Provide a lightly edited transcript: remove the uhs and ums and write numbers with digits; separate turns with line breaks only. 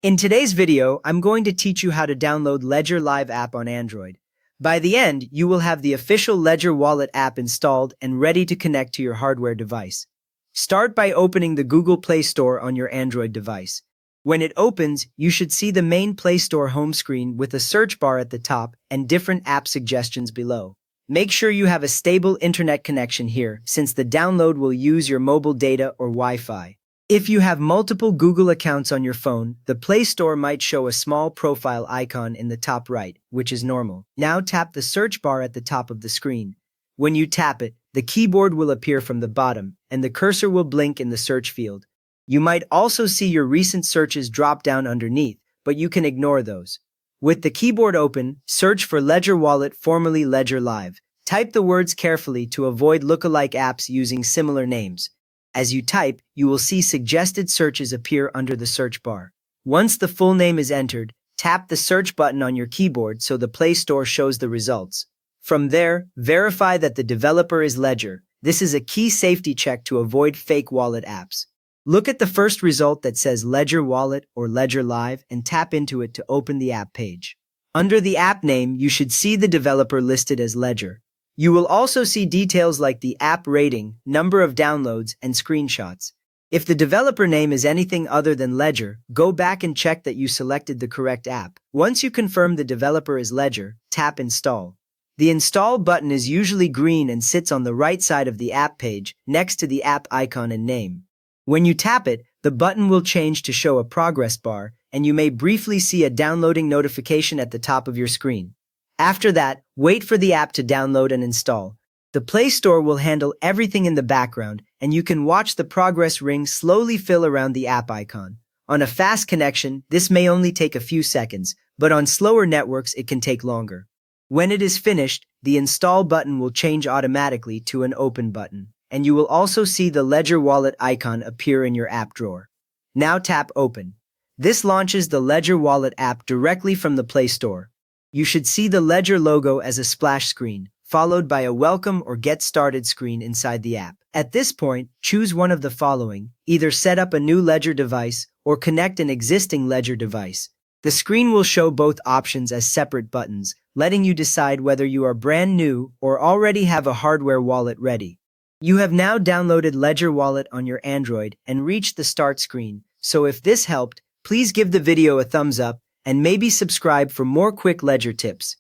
In today's video, I'm going to teach you how to download Ledger Live app on Android. By the end, you will have the official Ledger Wallet app installed and ready to connect to your hardware device. Start by opening the Google Play Store on your Android device. When it opens, you should see the main Play Store home screen with a search bar at the top and different app suggestions below. Make sure you have a stable internet connection here, since the download will use your mobile data or Wi-Fi. If you have multiple Google accounts on your phone, the Play Store might show a small profile icon in the top right, which is normal. Now tap the search bar at the top of the screen. When you tap it, the keyboard will appear from the bottom, and the cursor will blink in the search field. You might also see your recent searches drop down underneath, but you can ignore those. With the keyboard open, search for Ledger Wallet, formerly Ledger Live. Type the words carefully to avoid lookalike apps using similar names. As you type, you will see suggested searches appear under the search bar. Once the full name is entered, tap the search button on your keyboard so the Play Store shows the results. From there, verify that the developer is Ledger. This is a key safety check to avoid fake wallet apps. Look at the first result that says Ledger Wallet or Ledger Live and tap into it to open the app page. Under the app name, you should see the developer listed as Ledger. You will also see details like the app rating, number of downloads, and screenshots. If the developer name is anything other than Ledger, go back and check that you selected the correct app. Once you confirm the developer is Ledger, tap Install. The Install button is usually green and sits on the right side of the app page, next to the app icon and name. When you tap it, the button will change to show a progress bar, and you may briefly see a downloading notification at the top of your screen. After that, wait for the app to download and install. The Play Store will handle everything in the background, and you can watch the progress ring slowly fill around the app icon. On a fast connection, this may only take a few seconds, but on slower networks it can take longer. When it is finished, the Install button will change automatically to an Open button, and you will also see the Ledger Wallet icon appear in your app drawer. Now tap Open. This launches the Ledger Wallet app directly from the Play Store. You should see the Ledger logo as a splash screen, followed by a Welcome or Get Started screen inside the app. At this point, choose one of the following: either set up a new Ledger device or connect an existing Ledger device. The screen will show both options as separate buttons, letting you decide whether you are brand new or already have a hardware wallet ready. You have now downloaded Ledger Wallet on your Android and reached the start screen, so if this helped, please give the video a thumbs up and maybe subscribe for more quick Ledger tips.